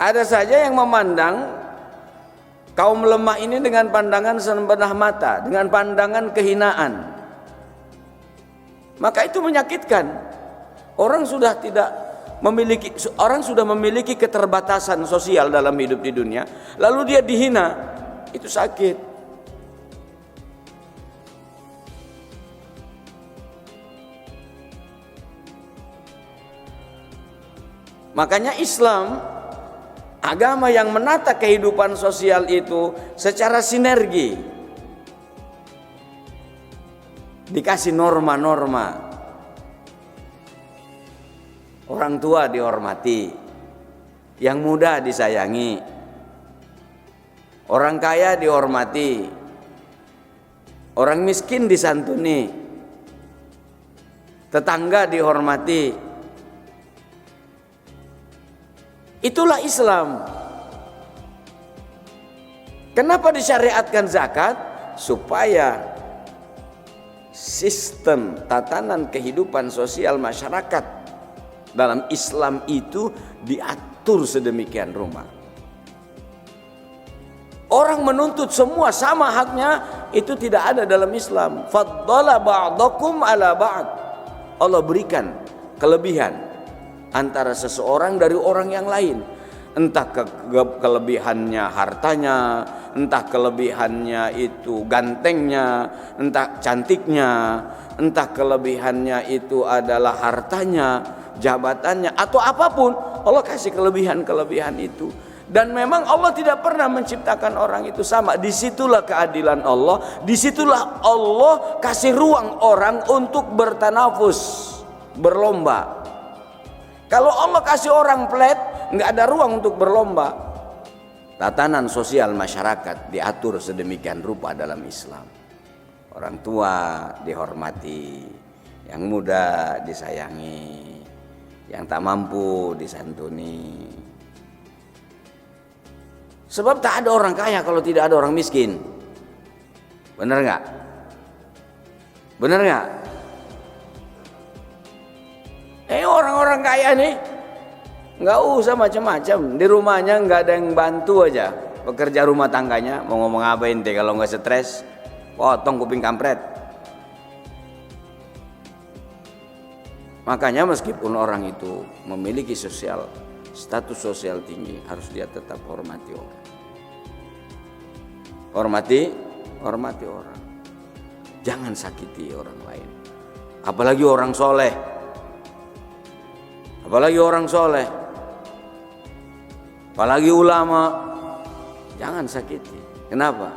Ada saja yang memandang kaum lemah ini dengan pandangan sebelah mata, dengan pandangan kehinaan. Maka itu menyakitkan. Orang sudah memiliki keterbatasan sosial dalam hidup di dunia, lalu dia dihina, itu sakit. Makanya Islam, agama yang menata kehidupan sosial itu secara sinergi. Dikasih norma-norma. Orang tua dihormati, yang muda disayangi, orang kaya dihormati, orang miskin disantuni, tetangga dihormati. Itulah Islam. Kenapa disyariatkan zakat? Supaya sistem tatanan kehidupan sosial masyarakat dalam Islam itu diatur sedemikian rupa. Orang menuntut semua sama haknya, itu tidak ada dalam Islam. Faddala ba'dakum ala ba'd. Allah berikan kelebihan antara seseorang dari orang yang lain. Entah kelebihannya hartanya, entah kelebihannya itu gantengnya, entah cantiknya, entah kelebihannya itu adalah hartanya, jabatannya, atau apapun. Allah kasih kelebihan-kelebihan itu. Dan memang Allah tidak pernah menciptakan orang itu sama. Disitulah keadilan Allah, disitulah Allah kasih ruang orang untuk bertanafus, berlomba. Kalau Allah kasih orang flat, nggak ada ruang untuk berlomba. Tatanan sosial masyarakat diatur sedemikian rupa dalam Islam. Orang tua dihormati, yang muda disayangi, yang tak mampu disantuni. Sebab tak ada orang kaya kalau tidak ada orang miskin. Benar nggak? Benar nggak? Orang-orang kaya nih nggak usah macam-macam, di rumahnya nggak ada yang bantu aja pekerja rumah tangganya. Mau ngomong apa ente kalau nggak stres? Potong kuping kampret. Makanya meskipun orang itu memiliki status sosial tinggi, harus dia tetap hormati orang. Hormati orang. Jangan sakiti orang lain. Apalagi orang soleh. Apalagi orang soleh, apalagi ulama, jangan sakiti. Kenapa?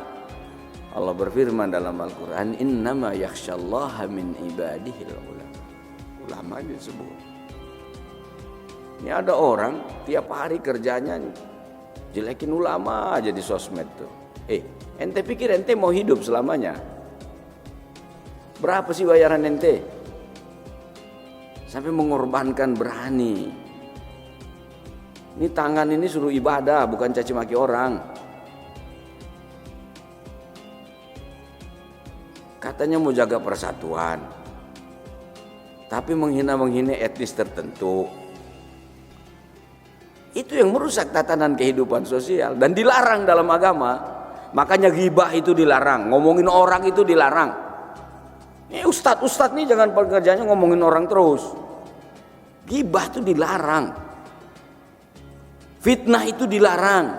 Allah berfirman dalam Al-Quran, innama yakhsyallaha min ibadihil ulama. Ulama disebut. Ini ada orang tiap hari kerjanya jelekin ulama aja di sosmed tuh. Ente pikir ente mau hidup selamanya? Berapa sih bayaran ente? Sampai mengorbankan berani. Ini tangan ini suruh ibadah, bukan caci maki orang. Katanya mau jaga persatuan, tapi menghina etnis tertentu. Itu yang merusak tatanan kehidupan sosial dan dilarang dalam agama. Makanya ghibah itu dilarang, ngomongin orang itu dilarang. Ini ustadz nih jangan pekerjaannya ngomongin orang terus. Ghibah itu dilarang. Fitnah itu dilarang.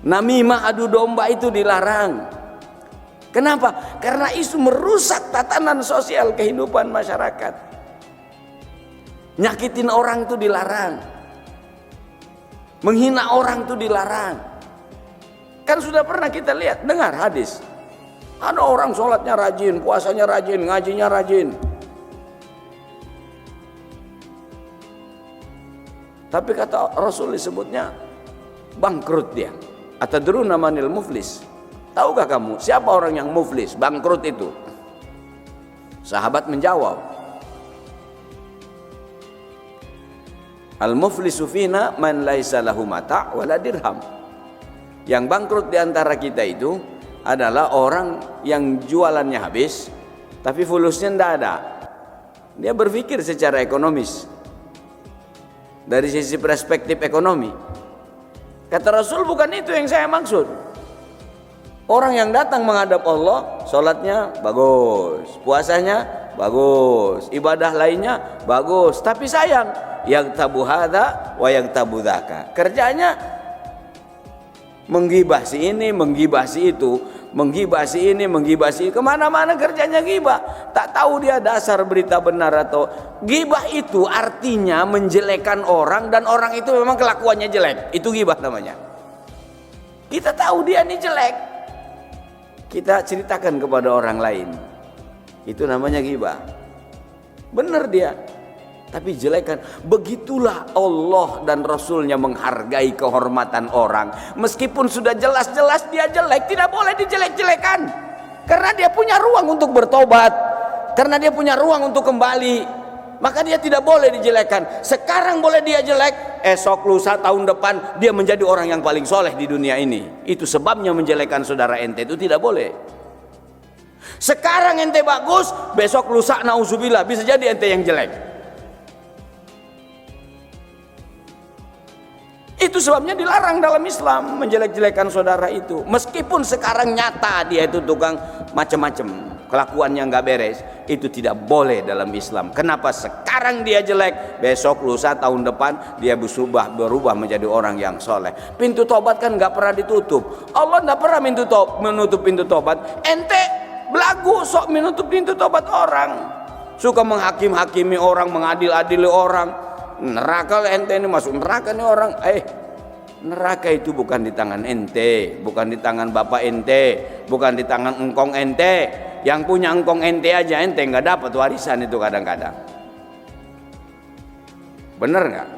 Namimah adu domba itu dilarang. Kenapa? Karena itu merusak tatanan sosial kehidupan masyarakat. Nyakitin orang itu dilarang. Menghina orang itu dilarang. Kan sudah pernah kita lihat, dengar hadis. Ada orang sholatnya rajin, puasanya rajin, ngajinya rajin. Tapi kata Rasul disebutnya bangkrut dia. Atadruna manil muflis? Tahukah kamu siapa orang yang muflis, bangkrut itu? Sahabat menjawab, al-muflisu fina man laisa lahu mata' wala dirham. Yang bangkrut di antara kita itu adalah orang yang jualannya habis tapi fulusnya tidak ada. Dia berpikir secara ekonomis, dari sisi perspektif ekonomi. Kata Rasul, bukan itu yang saya maksud. Orang yang datang menghadap Allah, sholatnya bagus, puasanya bagus, ibadah lainnya bagus, tapi sayang, yang tabu hadza wa yang tabu dzaka. Kerjanya menggibah si ini, menggibah si itu, menggibah si ini, menggibah si itu. Kemana-mana kerjanya gibah. Tak tahu dia dasar berita benar atau gibah. Itu artinya menjelekkan orang, dan orang itu memang kelakuannya jelek. Itu gibah namanya. Kita tahu dia ini jelek, kita ceritakan kepada orang lain, itu namanya gibah. Benar dia, tapi jelekan. Begitulah Allah dan Rasulnya menghargai kehormatan orang. Meskipun sudah jelas-jelas dia jelek, tidak boleh dijelek-jelekan. Karena dia punya ruang untuk bertobat, karena dia punya ruang untuk kembali, maka dia tidak boleh dijelekan. Sekarang boleh dia jelek, esok, lusa, tahun depan dia menjadi orang yang paling soleh di dunia ini. Itu sebabnya menjelekkan saudara ente itu tidak boleh. Sekarang ente bagus, besok lusa nauzubillah bisa jadi ente yang jelek. Itu sebabnya dilarang dalam Islam menjelek-jelekan saudara itu. Meskipun sekarang nyata dia itu tukang macam-macam, kelakuannya nggak beres, itu tidak boleh dalam Islam. Kenapa? Sekarang dia jelek, besok, lusa, tahun depan dia berubah menjadi orang yang soleh. Pintu tobat kan nggak pernah ditutup. Allah nggak pernah menutup pintu tobat. Ente belagu sok menutup pintu tobat orang, suka menghakim-hakimi orang, mengadil-adili orang. Neraka ente ini, masuk neraka nih orang. Neraka itu bukan di tangan ente, bukan di tangan bapak ente, bukan di tangan engkong ente. Yang punya engkong ente aja ente nggak dapat warisan itu kadang-kadang. Bener nggak?